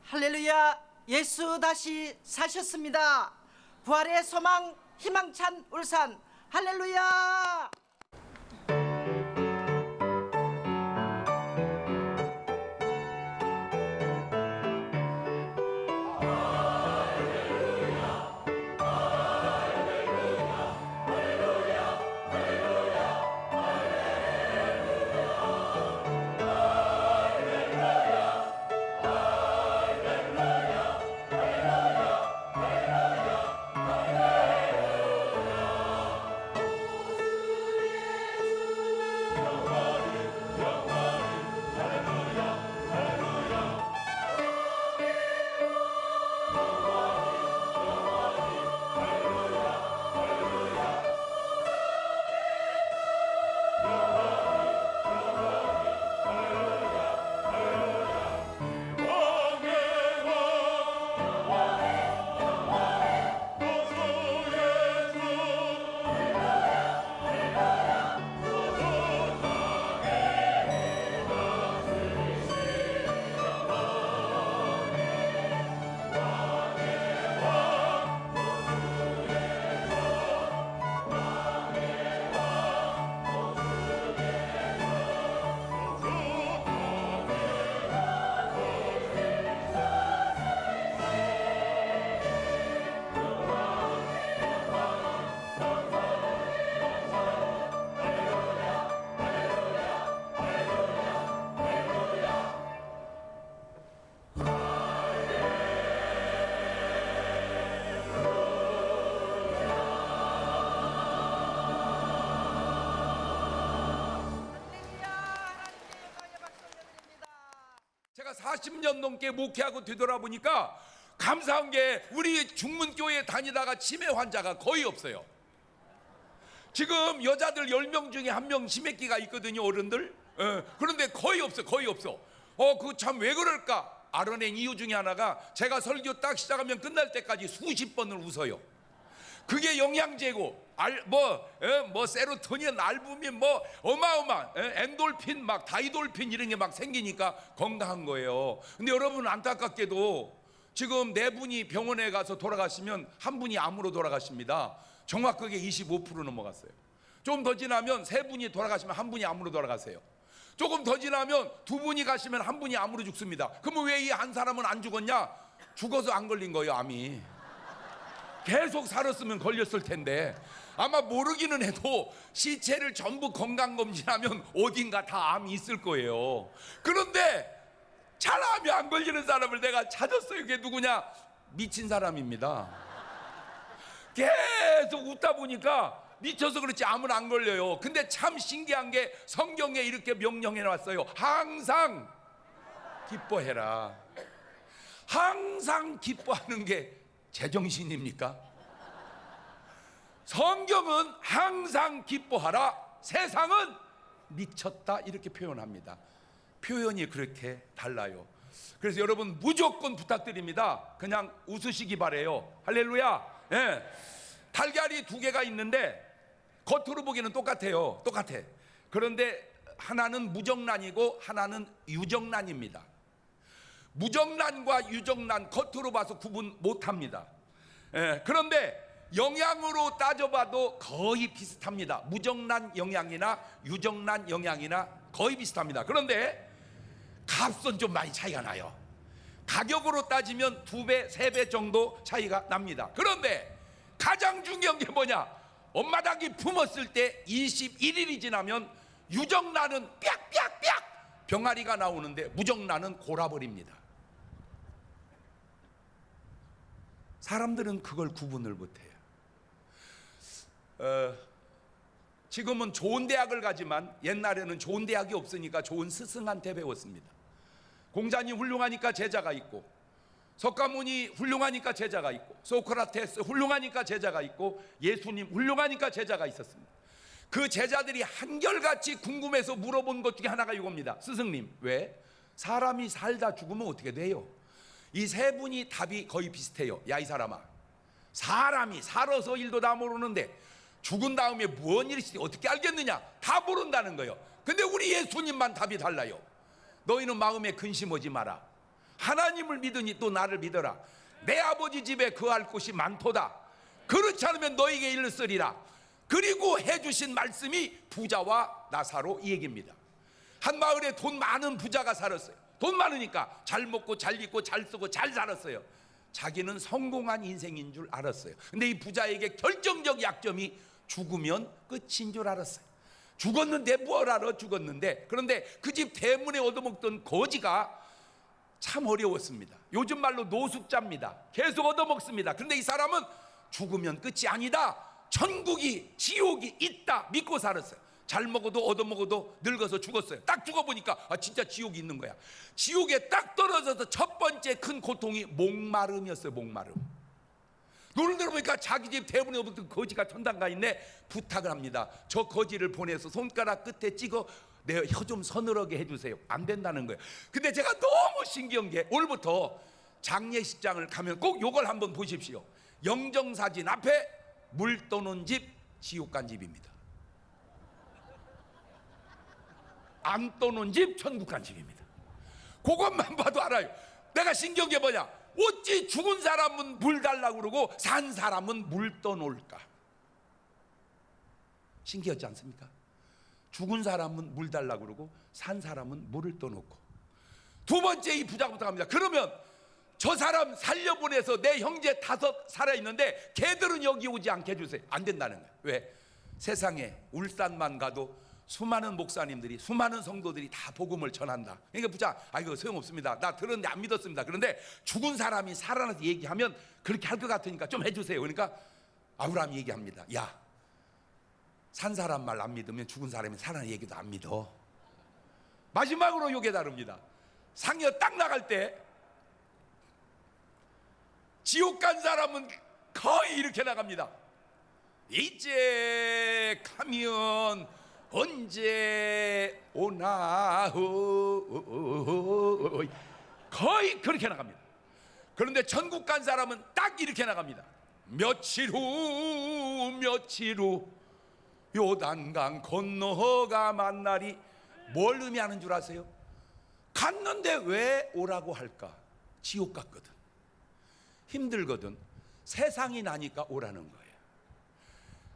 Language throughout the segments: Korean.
할렐루야. 예수 다시 사셨습니다. 부활의 소망 희망찬 울산. 할렐루야. 제가 40년 넘게 목회하고 되돌아보니까 감사한 게 우리 중문교회 다니다가 치매 환자가 거의 없어요. 지금 여자들 10명 중에 1명 치매기가 있거든요, 어른들. 그런데 거의 없어, 거의 없어. 그 참 왜 그럴까? 알아낸 이유 중에 하나가 제가 설교 딱 시작하면 끝날 때까지 수십 번을 웃어요. 그게 영양제고, 세로토닌, 알부민, 어마어마, 엔돌핀, 막 다이돌핀 이런 게 막 생기니까 건강한 거예요. 근데 여러분 안타깝게도 지금 4분이 병원에 가서 돌아가시면 1분이 암으로 돌아가십니다. 정확하게 25% 넘어갔어요. 좀 더 지나면 3분이 돌아가시면 1분이 암으로 돌아가세요. 조금 더 지나면 2분이 가시면 1분이 암으로 죽습니다. 그러면 왜 이 한 사람은 안 죽었냐? 죽어서 안 걸린 거예요, 암이. 계속 살았으면 걸렸을 텐데 아마 모르기는 해도 시체를 전부 건강검진하면 어딘가 다 암이 있을 거예요. 그런데 잘 암이 안 걸리는 사람을 내가 찾았어요. 그게 누구냐? 미친 사람입니다. 계속 웃다 보니까 미쳐서 그렇지 암은 안 걸려요. 근데 참 신기한 게 성경에 이렇게 명령해 놨어요. 항상 기뻐해라. 항상 기뻐하는 게 제정신입니까? 성경은 항상 기뻐하라, 세상은 미쳤다 이렇게 표현합니다. 표현이 그렇게 달라요. 그래서 여러분 무조건 부탁드립니다. 그냥 웃으시기 바래요. 할렐루야. 달걀이 2개가 있는데 겉으로 보기에는 똑같아요. 똑같아. 그런데 하나는 무정란이고 하나는 유정란입니다. 무정란과 유정란 겉으로 봐서 구분 못합니다. 그런데 영양으로 따져봐도 거의 비슷합니다. 무정란 영양이나 유정란 영양이나 거의 비슷합니다. 그런데 값은 좀 많이 차이가 나요. 가격으로 따지면 2배, 3배 정도 차이가 납니다. 그런데 가장 중요한 게 뭐냐? 엄마 닭이 품었을 때 21일이 지나면 유정란은 빽빽빽 병아리가 나오는데 무정란은 골아버립니다. 사람들은 그걸 구분을 못해요. 지금은 좋은 대학을 가지만 옛날에는 좋은 대학이 없으니까 좋은 스승한테 배웠습니다. 공자님 훌륭하니까 제자가 있고, 석가모니 훌륭하니까 제자가 있고, 소크라테스 훌륭하니까 제자가 있고, 예수님 훌륭하니까 제자가 있었습니다. 그 제자들이 한결같이 궁금해서 물어본 것 중에 하나가 이겁니다. 스승님, 왜? 사람이 살다 죽으면 어떻게 돼요? 이 3분이 답이 거의 비슷해요. 야, 이 사람아, 사람이 살아서 일도 다 모르는데 죽은 다음에 무슨 일이 있을지 어떻게 알겠느냐? 다 모른다는 거예요. 근데 우리 예수님만 답이 달라요. 너희는 마음에 근심하지 마라. 하나님을 믿으니 또 나를 믿어라. 내 아버지 집에 거할 곳이 많도다. 그렇지 않으면 너에게 이르으리라. 그리고 해주신 말씀이 부자와 나사로 이 얘기입니다. 한 마을에 돈 많은 부자가 살았어요. 돈 많으니까 잘 먹고 잘 입고 잘 쓰고 잘 살았어요. 자기는 성공한 인생인 줄 알았어요. 근데 이 부자에게 결정적 약점이 죽으면 끝인 줄 알았어요. 죽었는데 뭘 알아? 죽었는데. 그런데 그 집 대문에 얻어먹던 거지가 참 어려웠습니다. 요즘 말로 노숙자입니다. 계속 얻어먹습니다. 그런데 이 사람은 죽으면 끝이 아니다, 천국이 지옥이 있다 믿고 살았어요. 잘 먹어도 얻어먹어도 늙어서 죽었어요. 딱 죽어보니까 진짜 지옥이 있는 거야. 지옥에 딱 떨어져서 첫 번째 큰 고통이 목마름이었어요. 목마름. 눈을 들어보니까 자기 집 대문에 없던 거지가 천당가 있네. 부탁을 합니다. 저 거지를 보내서 손가락 끝에 찍어 내 혀 좀 서늘하게 해주세요. 안 된다는 거예요. 근데 제가 너무 신기한 게 오늘부터 장례식장을 가면 꼭 요걸 한번 보십시오. 영정사진 앞에 물 떠는 집, 지옥 간 집입니다. 안 떠는 집, 천국 간 집입니다. 그것만 봐도 알아요. 내가 신기한 게 뭐냐? 어찌 죽은 사람은 물 달라고 그러고 산 사람은 물 떠놓을까? 신기하지 않습니까? 죽은 사람은 물 달라고 그러고 산 사람은 물을 떠놓고. 두 번째 이 부자부터 갑니다. 그러면 저 사람 살려보내서 내 형제 5 살아있는데 걔들은 여기 오지 않게 해주세요. 안 된다는 거예요. 왜? 세상에 울산만 가도 수많은 목사님들이, 수많은 성도들이 다 복음을 전한다. 그러니까 부자, 이거 소용없습니다. 나 들었는데 안 믿었습니다. 그런데 죽은 사람이 살아나서 얘기하면 그렇게 할 것 같으니까 좀 해주세요. 그러니까 아브라함이 얘기합니다. 야, 산 사람 말 안 믿으면 죽은 사람이 살아나는 얘기도 안 믿어. 마지막으로 요게 다릅니다. 상여 딱 나갈 때 지옥 간 사람은 거의 이렇게 나갑니다. 이제 가면 언제 오나. 거의 그렇게 나갑니다. 그런데 천국 간 사람은 딱 이렇게 나갑니다. 며칠 후 요단강 건너가 만날이. 뭘 의미하는 줄 아세요? 갔는데 왜 오라고 할까? 지옥 갔거든, 힘들거든, 세상이 나니까 오라는 거예요.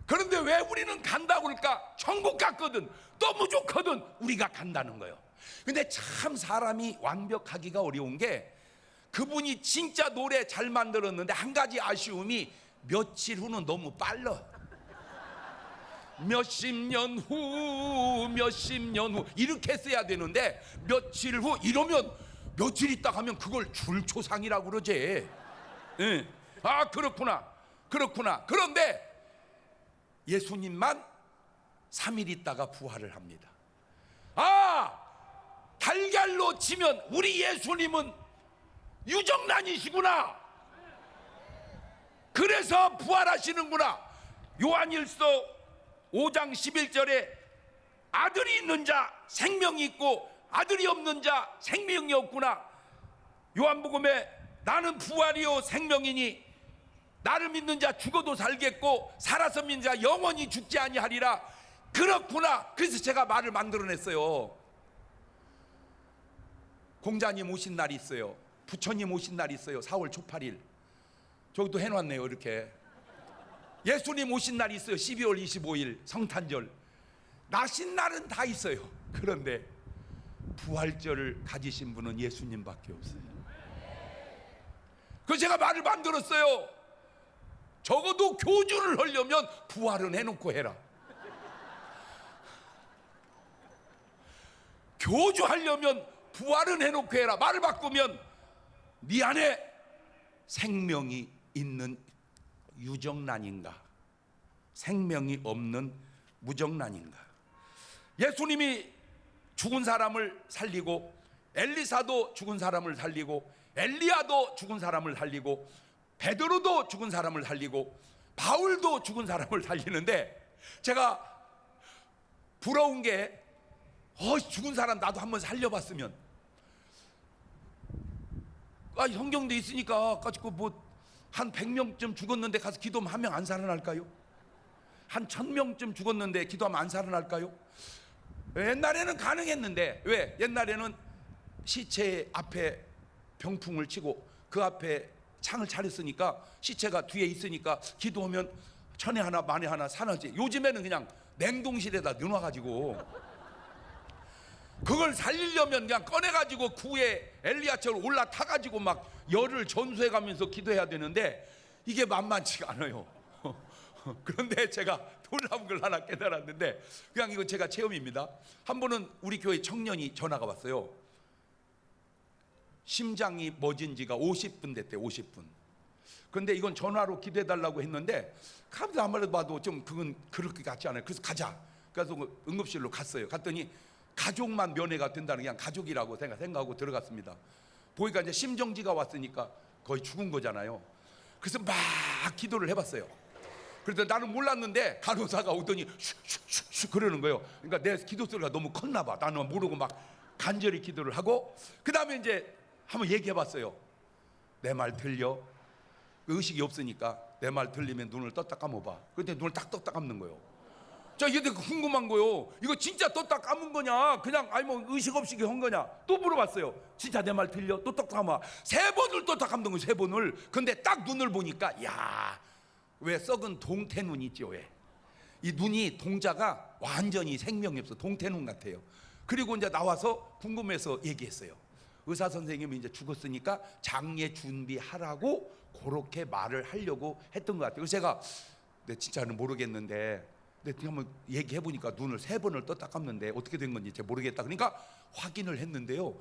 그런데 왜 우리는 간다고 할까? 천국 갔거든, 너무 좋거든, 우리가 간다는 거예요. 근데 참 사람이 완벽하기가 어려운 게, 그분이 진짜 노래 잘 만들었는데 한 가지 아쉬움이 며칠 후는 너무 빨라. 몇십 년 후 이렇게 써야 되는데 며칠 후 이러면 며칠 있다 가면 그걸 줄초상이라고 그러지. 네. 그렇구나. 그런데 예수님만 3일 있다가 부활을 합니다. 달걀로 치면 우리 예수님은 유정란이시구나. 그래서 부활하시는구나. 요한일서 5장 11절에 아들이 있는 자 생명이 있고 아들이 없는 자 생명이 없구나. 요한복음에 나는 부활이요 생명이니 나를 믿는 자 죽어도 살겠고 살아서 믿는 자 영원히 죽지 아니하리라. 그렇구나. 그래서 제가 말을 만들어냈어요. 공자님 오신 날이 있어요. 부처님 오신 날이 있어요. 4월 초 8일. 저기도 해놨네요. 이렇게 예수님 오신 날이 있어요. 12월 25일 성탄절. 나신 날은 다 있어요. 그런데 부활절을 가지신 분은 예수님밖에 없어요. 그래서 제가 말을 만들었어요. 적어도 교주를 하려면 부활은 해놓고 해라. 교주하려면 부활은 해놓고 해라. 말을 바꾸면 네 안에 생명이 있는 유정란인가, 생명이 없는 무정란인가. 예수님이 죽은 사람을 살리고, 엘리사도 죽은 사람을 살리고, 엘리야도 죽은 사람을 살리고, 베드로도 죽은 사람을 살리고, 바울도 죽은 사람을 살리는데, 제가 부러운 게 죽은 사람 나도 한번 살려봤으면. 성경도 있으니까 한 100명쯤 죽었는데 가서 기도하면 한 명 안 살아날까요? 한 1000명쯤 죽었는데 기도하면 안 살아날까요? 옛날에는 가능했는데. 왜? 옛날에는 시체 앞에 병풍을 치고 그 앞에 창을 차렸으니까 시체가 뒤에 있으니까 기도하면 천에 하나 만에 하나 사나지. 요즘에는 그냥 냉동실에다 넣어놔가지고 그걸 살리려면 그냥 꺼내가지고 구에 엘리야처럼 올라타가지고 막 열을 전수해가면서 기도해야 되는데 이게 만만치가 않아요. 그런데 제가 놀라운 걸 하나 깨달았는데, 그냥 이건 제가 체험입니다. 한 번은 우리 교회 청년이 전화가 왔어요. 심장이 멎은 지가 50분 됐대요. 50분. 그런데 이건 전화로 기도해달라고 했는데 카드 한 마리 봐도 좀 그건 그럴 것 같지 않아요. 그래서 가자. 그래서 그 응급실로 갔어요. 갔더니 가족만 면회가 된다는, 그냥 가족이라고 생각하고 들어갔습니다. 보니까 이제 심정지가 왔으니까 거의 죽은 거잖아요. 그래서 막 기도를 해봤어요. 그래서 나는 몰랐는데 간호사가 오더니 슉슉슉슉 그러는 거예요. 그러니까 내 기도 소리가 너무 컸나 봐. 나는 모르고 막 간절히 기도를 하고, 그 다음에 이제 한번 얘기해봤어요. 내 말 들려? 의식이 없으니까 내 말 들리면 눈을 떴다 감아봐. 그때 눈을 딱 떴다 감는 거예요. 자, 이게 궁금한 거예요. 이거 진짜 떴다 감은 거냐, 그냥 아니 뭐 의식 없이 한 거냐. 또 물어봤어요. 진짜 내 말 들려? 또 떴다 감아. 3번을 떴다 감는 거예요. 3번을. 근데 딱 눈을 보니까, 야, 왜 썩은 동태눈 있죠? 왜? 이 눈이 동자가 완전히 생명이 없어. 동태눈 같아요. 그리고 이제 나와서 궁금해서 얘기했어요. 의사 선생님이 이제 죽었으니까 장례 준비하라고 그렇게 말을 하려고 했던 것 같아요. 그래서 제가 네, 진짜는 모르겠는데, 근데 한번 얘기해 보니까 눈을 3번을 떴다 감는데 어떻게 된 건지 제가 모르겠다. 그러니까 확인을 했는데요,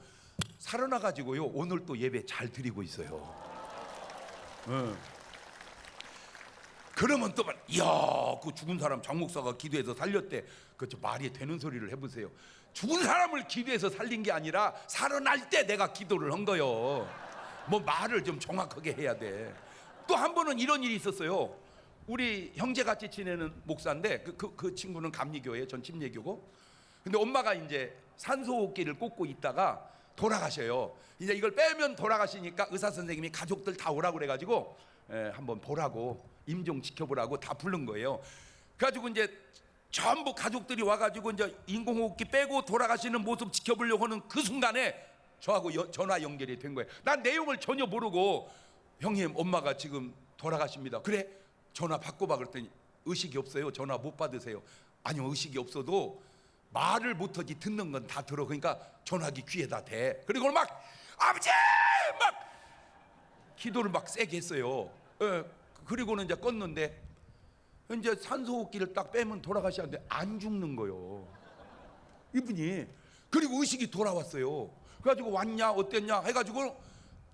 살아나 가지고요 오늘 또 예배 잘 드리고 있어요. 그러면 또 이야, 그 죽은 사람 장 목사가 기도해서 살렸대. 그저 말이 되는 소리를 해보세요. 죽은 사람을 기도해서 살린 게 아니라 살아날 때 내가 기도를 한 거요. 뭐 말을 좀 정확하게 해야 돼. 또 한 번은 이런 일이 있었어요. 우리 형제같이 지내는 목사인데 그 친구는 감리교회, 전 침례교고. 근데 엄마가 이제 산소호흡기를 꽂고 있다가 돌아가셔요. 이제 이걸 빼면 돌아가시니까 의사 선생님이 가족들 다 오라고 그래가지고 한번 보라고, 임종 지켜보라고 다 부른 거예요. 그래가지고 이제 전부 가족들이 와가지고 이제 인공호흡기 빼고 돌아가시는 모습 지켜보려고 하는 그 순간에 저하고 전화 연결이 된 거예요. 난 내용을 전혀 모르고, 형님 엄마가 지금 돌아가십니다. 그래? 전화 바꿔봐. 그랬더니 의식이 없어요. 전화 못 받으세요. 아니요, 의식이 없어도 말을 못하지 듣는 건 다 들어. 그러니까 전화기 귀에다 대. 그리고 막 아버지 막 기도를 막 세게 했어요. 그리고는 이제 껐는데 이제 산소호흡기를 딱 빼면 돌아가시는데 안 죽는 거요, 이분이. 그리고 의식이 돌아왔어요. 그래가지고 왔냐 어땠냐 해가지고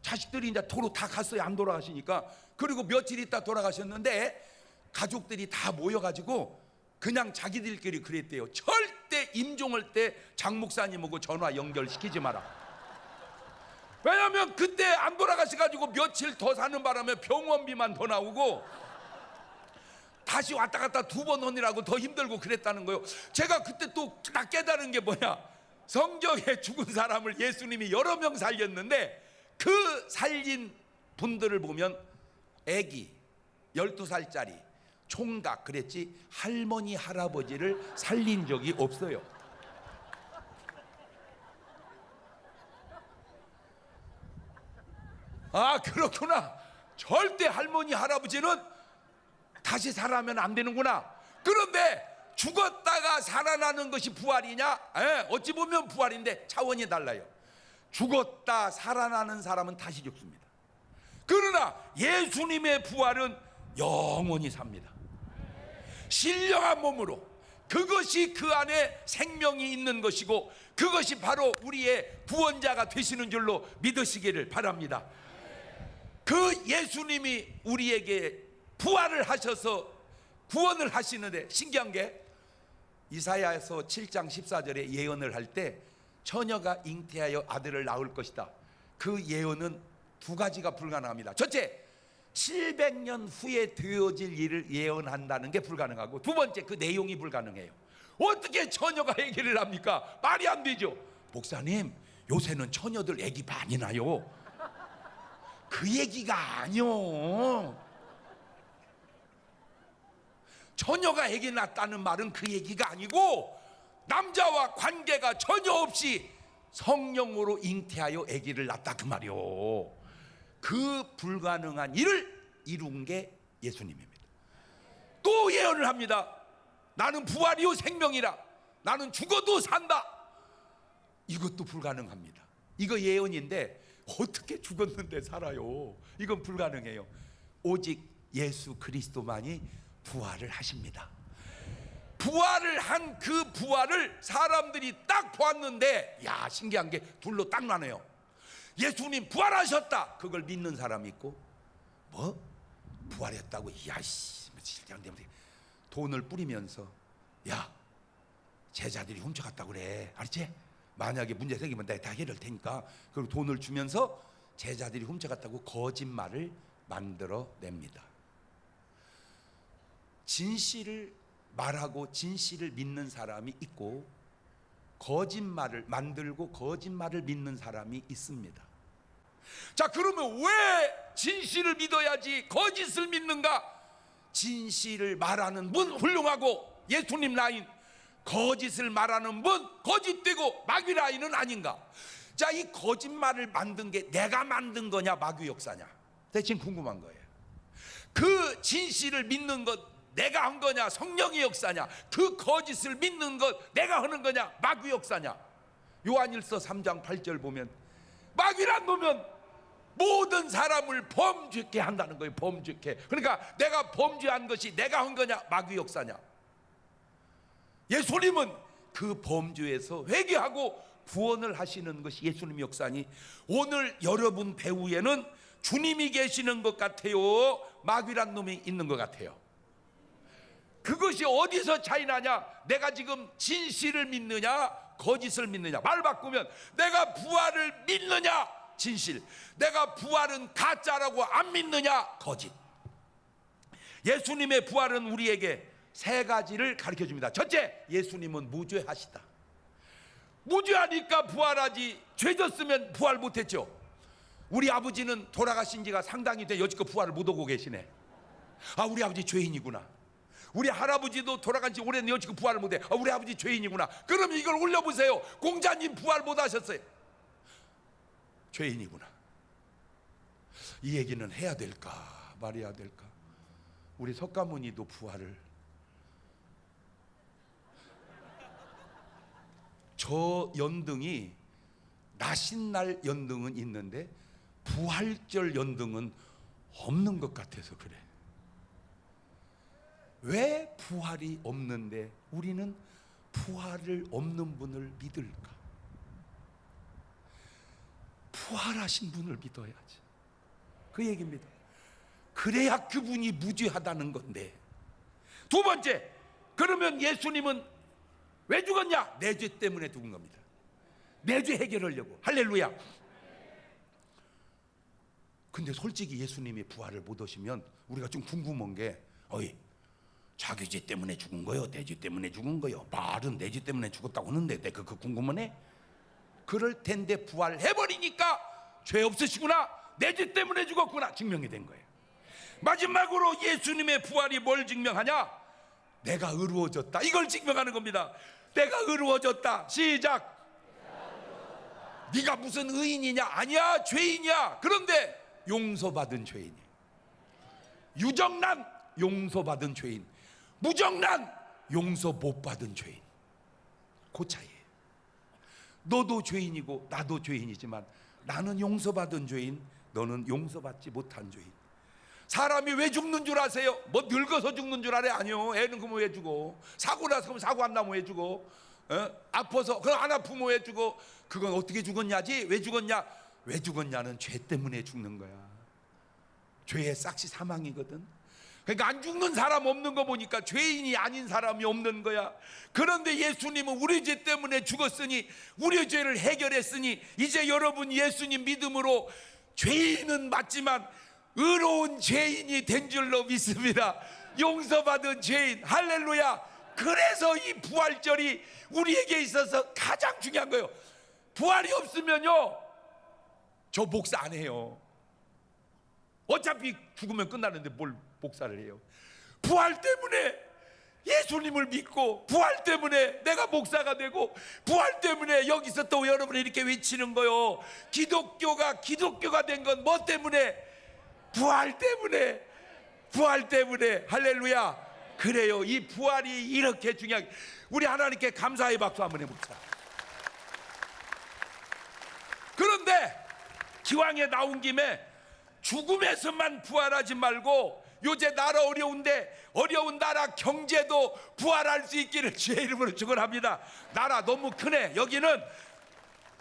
자식들이 이제 도로 다 갔어요. 안 돌아가시니까. 그리고 며칠 있다 돌아가셨는데 가족들이 다 모여가지고 그냥 자기들끼리 그랬대요. 절대 임종할 때 장 목사님하고 전화 연결시키지 마라. 왜냐면 그때 안 돌아가셔가지고 며칠 더 사는 바람에 병원비만 더 나오고 다시 왔다 갔다 2번 오느라고 더 힘들고 그랬다는 거예요. 제가 그때 또 딱 깨달은 게 뭐냐, 성경에 죽은 사람을 예수님이 여러 명 살렸는데 그 살린 분들을 보면 애기 12살짜리 총각 그랬지 할머니 할아버지를 살린 적이 없어요. 아, 그렇구나. 절대 할머니 할아버지는 다시 살아나면 안 되는구나. 그런데 죽었다가 살아나는 것이 부활이냐? 어찌 보면 부활인데 차원이 달라요. 죽었다 살아나는 사람은 다시 죽습니다. 그러나 예수님의 부활은 영원히 삽니다. 신령한 몸으로. 그것이 그 안에 생명이 있는 것이고 그것이 바로 우리의 구원자가 되시는 줄로 믿으시기를 바랍니다. 그 예수님이 우리에게 부활을 하셔서 구원을 하시는데 신기한 게 이사야서 7장 14절에 예언을 할 때 처녀가 잉태하여 아들을 낳을 것이다. 그 예언은 2가지가 불가능합니다. 첫째, 700년 후에 되어질 일을 예언한다는 게 불가능하고, 2번째, 그 내용이 불가능해요. 어떻게 처녀가 아기를 합니까? 말이 안 되죠. 목사님, 요새는 처녀들 아기 많이 나요. 그 얘기가 아니요. 처녀가 아기 낳았다는 말은 그 얘기가 아니고 남자와 관계가 전혀 없이 성령으로 잉태하여 아기를 낳았다 그 말이요. 그 불가능한 일을 이룬 게 예수님입니다. 또 예언을 합니다. 나는 부활이요 생명이라. 나는 죽어도 산다. 이것도 불가능합니다. 이거 예언인데 어떻게 죽었는데 살아요? 이건 불가능해요. 오직 예수 그리스도만이 부활을 하십니다. 부활을 한 그 부활을 사람들이 딱 보았는데, 야, 신기한 게 둘로 딱 나눠요. 예수님 부활하셨다, 그걸 믿는 사람이 있고, 뭐? 부활했다고? 야씨, 돈을 뿌리면서, 야, 제자들이 훔쳐갔다고 그래, 알았지? 만약에 문제 생기면 내가 다 해결할 테니까. 그리고 돈을 주면서 제자들이 훔쳐갔다고 거짓말을 만들어냅니다. 진실을 말하고 진실을 믿는 사람이 있고, 거짓말을 만들고 거짓말을 믿는 사람이 있습니다. 자, 그러면 왜 진실을 믿어야지 거짓을 믿는가? 진실을 말하는 분 훌륭하고 예수님 라인, 거짓을 말하는 분 거짓되고 마귀 라인은 아닌가? 자, 이 거짓말을 만든 게 내가 만든 거냐 마귀 역사냐? 지금 궁금한 거예요. 그 진실을 믿는 것 내가 한 거냐 성령의 역사냐? 그 거짓을 믿는 것 내가 하는 거냐 마귀 역사냐? 요한일서 3장 8절 보면 마귀란 놈은 모든 사람을 범죄케 한다는 거예요. 범죄케. 그러니까 내가 범죄한 것이 내가 한 거냐 마귀 역사냐? 예수님은 그 범죄에서 회개하고 구원을 하시는 것이 예수님의 역사니, 오늘 여러분 배후에는 주님이 계시는 것 같아요, 마귀란 놈이 있는 것 같아요? 그것이 어디서 차이 나냐? 내가 지금 진실을 믿느냐 거짓을 믿느냐? 말 바꾸면 내가 부활을 믿느냐 진실, 내가 부활은 가짜라고 안 믿느냐 거짓. 예수님의 부활은 우리에게 세 가지를 가르쳐 줍니다. 첫째, 예수님은 무죄하시다. 무죄하니까 부활하지, 죄졌으면 부활 못했죠. 우리 아버지는 돌아가신 지가 상당히 돼 여지껏 부활을 못 오고 계시네. 아, 우리 아버지 죄인이구나. 우리 할아버지도 돌아간 지 오래됐는데 여지껏 부활을 못해. 아, 우리 아버지 죄인이구나. 그럼 이걸 올려보세요. 공자님 부활 못 하셨어요. 죄인이구나. 이 얘기는 해야 될까 말해야 될까? 우리 석가모니도 부활을, 저 연등이 나신날 연등은 있는데 부활절 연등은 없는 것 같아서 그래. 왜 부활이 없는데 우리는 부활을 없는 분을 믿을까? 부활하신 분을 믿어야지. 그 얘기입니다. 그래야 그분이 무죄하다는 건데. 두 번째, 그러면 예수님은 왜 죽었냐? 내 죄 때문에 죽은 겁니다. 내 죄 해결하려고. 할렐루야. 근데 솔직히 예수님이 부활을 못 오시면 우리가 좀 궁금한 게, 어이, 자기 죄 때문에 죽은 거요? 내 죄 때문에 죽은 거요? 말은 내 죄 때문에 죽었다고 하는데 내 그거 궁금하네? 그럴 텐데 부활해버리니까 죄 없으시구나, 내 죄 때문에 죽었구나 증명이 된 거예요. 마지막으로 예수님의 부활이 뭘 증명하냐? 내가 의로워졌다, 이걸 증명하는 겁니다. 내가 의로워졌다. 시작. 네가 무슨 의인이냐? 아니야, 죄인이야. 그런데 용서받은 죄인이에요. 유정란 용서받은 죄인, 무정란 용서 못 받은 죄인. 그 차이예요. 너도 죄인이고 나도 죄인이지만 나는 용서받은 죄인, 너는 용서받지 못한 죄인. 사람이 왜 죽는 줄 아세요? 뭐 늙어서 죽는 줄 알아요? 아니요. 애는 그러면 왜 죽어? 사고 나서 그럼 사고 안 나면 왜 죽어? 아파서 그럼 안 아프면 왜 죽어? 그건 어떻게 죽었냐지? 왜 죽었냐? 왜 죽었냐는 죄 때문에 죽는 거야. 죄의 싹시 사망이거든. 그러니까 안 죽는 사람 없는 거 보니까 죄인이 아닌 사람이 없는 거야. 그런데 예수님은 우리 죄 때문에 죽었으니, 우리 죄를 해결했으니, 이제 여러분 예수님 믿음으로 죄인은 맞지만 의로운 죄인이 된 줄로 믿습니다. 용서받은 죄인. 할렐루야. 그래서 이 부활절이 우리에게 있어서 가장 중요한 거예요. 부활이 없으면요, 저 목사 안 해요. 어차피 죽으면 끝나는데 뭘 목사를 해요? 부활 때문에 예수님을 믿고 부활 때문에 내가 목사가 되고 부활 때문에 여기서 또 여러분이 이렇게 외치는 거요. 기독교가 된 건 뭐 때문에? 부활 때문에. 부활 때문에. 할렐루야. 그래요. 이 부활이 이렇게 중요하게, 우리 하나님께 감사의 박수 한번 해봅시다. 그런데 기왕에 나온 김에 죽음에서만 부활하지 말고 요새 나라 어려운데 어려운 나라 경제도 부활할 수 있기를 주의 이름으로 축원합니다. 나라 너무 크네. 여기는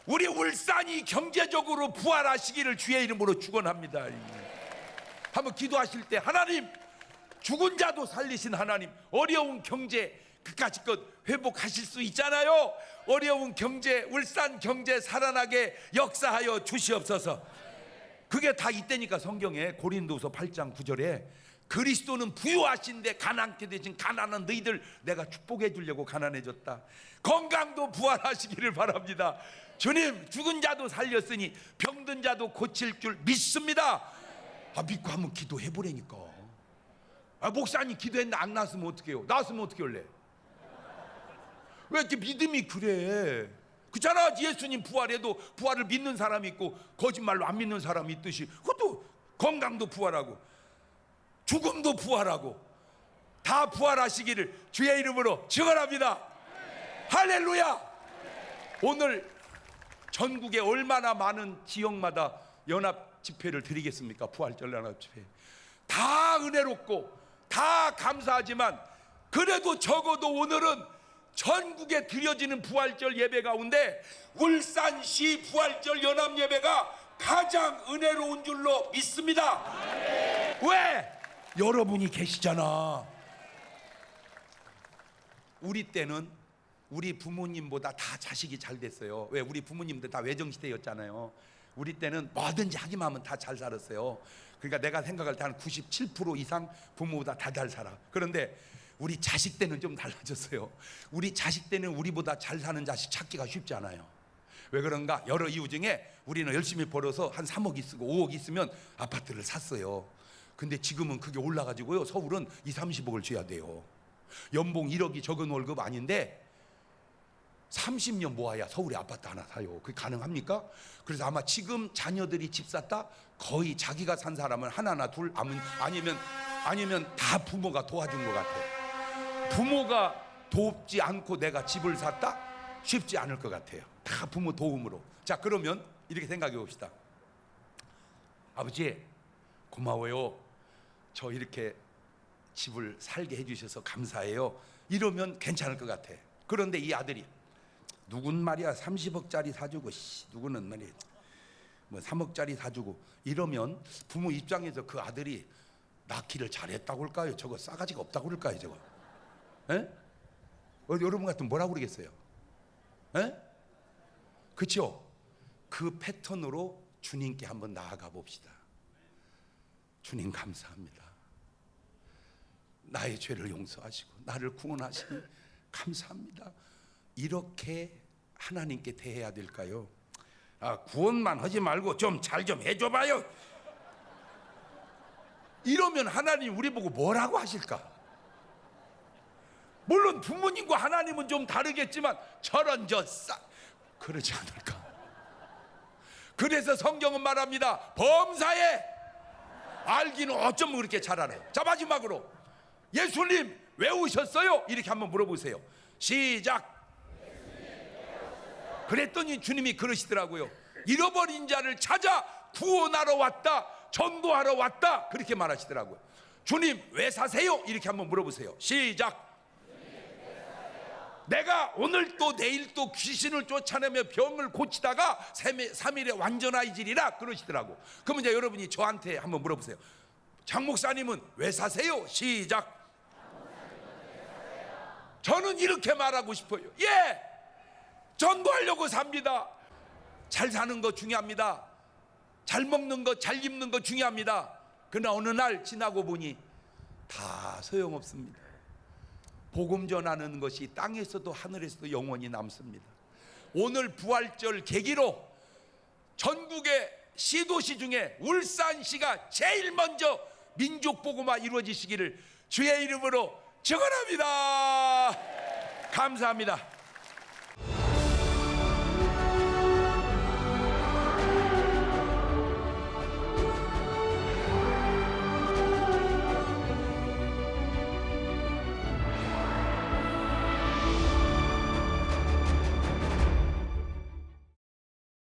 우리 울산이 경제적으로 부활하시기를 주의 이름으로 축원합니다. 한번 기도하실 때, 하나님, 죽은 자도 살리신 하나님, 어려운 경제 그까짓 것 회복하실 수 있잖아요. 어려운 경제, 울산 경제 살아나게 역사하여 주시옵소서. 그게 다 이때니까 성경에 고린도서 8장 9절에 그리스도는 부유하신데 가난케 되신 가난한 너희들 내가 축복해 주려고 가난해졌다. 건강도 부활하시기를 바랍니다. 주님, 죽은 자도 살렸으니 병든 자도 고칠 줄 믿습니다. 믿고 한번 기도해 보라니까. 목사님 기도했는데 안 나왔으면 어떡해요? 나왔으면 어떻게 할래? 왜 이렇게 믿음이 그래? 그렇잖아. 예수님 부활해도 부활을 믿는 사람이 있고 거짓말로 안 믿는 사람이 있듯이, 그것도 건강도 부활하고 죽음도 부활하고 다 부활하시기를 주의 이름으로 축원합니다. 할렐루야. 오늘 전국에 얼마나 많은 지역마다 연합 집회를 드리겠습니까? 부활절 연합 집회. 다 은혜롭고 다 감사하지만 그래도 적어도 오늘은 전국에 드려지는 부활절 예배 가운데 울산시 부활절 연합 예배가 가장 은혜로운 줄로 믿습니다. 왜? 여러분이 계시잖아. 우리 때는 우리 부모님보다 다 자식이 잘 됐어요. 왜? 우리 부모님들 다 외정시대였잖아요. 우리 때는 뭐든지 하기만 하면 다 잘 살았어요. 그러니까 내가 생각할 때 한 97% 이상 부모보다 다 잘 살아. 그런데 우리 자식 때는 좀 달라졌어요. 우리 자식 때는 우리보다 잘 사는 자식 찾기가 쉽지 않아요. 왜 그런가? 여러 이유 중에 우리는 열심히 벌어서 한 3억 쓰고 5억 있으면 아파트를 샀어요. 근데 지금은 그게 올라가지고요, 서울은 20-30억을 줘야 돼요. 연봉 1억이 적은 월급 아닌데 30년 모아야 서울에 아파트 하나 사요. 그게 가능합니까? 그래서 아마 지금 자녀들이 집 샀다? 거의 자기가 산 사람은 하나나 둘, 아니면 다 부모가 도와준 것 같아요. 부모가 돕지 않고 내가 집을 샀다? 쉽지 않을 것 같아요. 다 부모 도움으로. 자, 그러면 이렇게 생각해 봅시다. 아버지, 고마워요. 저 이렇게 집을 살게 해주셔서 감사해요. 이러면 괜찮을 것 같아. 그런데 이 아들이 누군 말이야 30억짜리 사주고 누구는 말이야 뭐 3억짜리 사주고 이러면 부모 입장에서 그 아들이 낳기를 잘했다고 할까요? 저거 싸가지가 없다고 할까요? 저거 에? 여러분 같으면 뭐라고 그러겠어요? 에? 그렇죠? 그 패턴으로 주님께 한번 나아가 봅시다. 주님 감사합니다. 나의 죄를 용서하시고 나를 구원하시니 감사합니다. 이렇게 하나님께 대해야 될까요? 구원만 하지 말고 좀 잘 좀 해줘봐요. 이러면 하나님 우리 보고 뭐라고 하실까? 물론 부모님과 하나님은 좀 다르겠지만 저런 그러지 않을까? 그래서 성경은 말합니다. 범사에 알기는 어쩜 그렇게 잘 알아요. 자, 마지막으로 예수님 왜 오셨어요? 이렇게 한번 물어보세요. 시작. 그랬더니 주님이 그러시더라고요. 잃어버린 자를 찾아 구원하러 왔다, 전도하러 왔다, 그렇게 말하시더라고요. 주님 왜 사세요? 이렇게 한번 물어보세요. 시작. 내가 오늘 또 내일 또 귀신을 쫓아내며 병을 고치다가 3일에 완전하이지리라 그러시더라고. 그러면 이제 여러분이 저한테 한번 물어보세요. 장 목사님은 왜 사세요? 시작. 저는 이렇게 말하고 싶어요. 예, 전도하려고 삽니다. 잘 사는 거 중요합니다. 잘 먹는 거, 잘 입는 거 중요합니다. 그러나 어느 날 지나고 보니 다 소용없습니다. 복음 전하는 것이 땅에서도 하늘에서도 영원히 남습니다. 오늘 부활절 계기로 전국의 시도시 중에 울산시가 제일 먼저 민족 복음화 이루어지시기를 주의 이름으로 축원합니다. 감사합니다.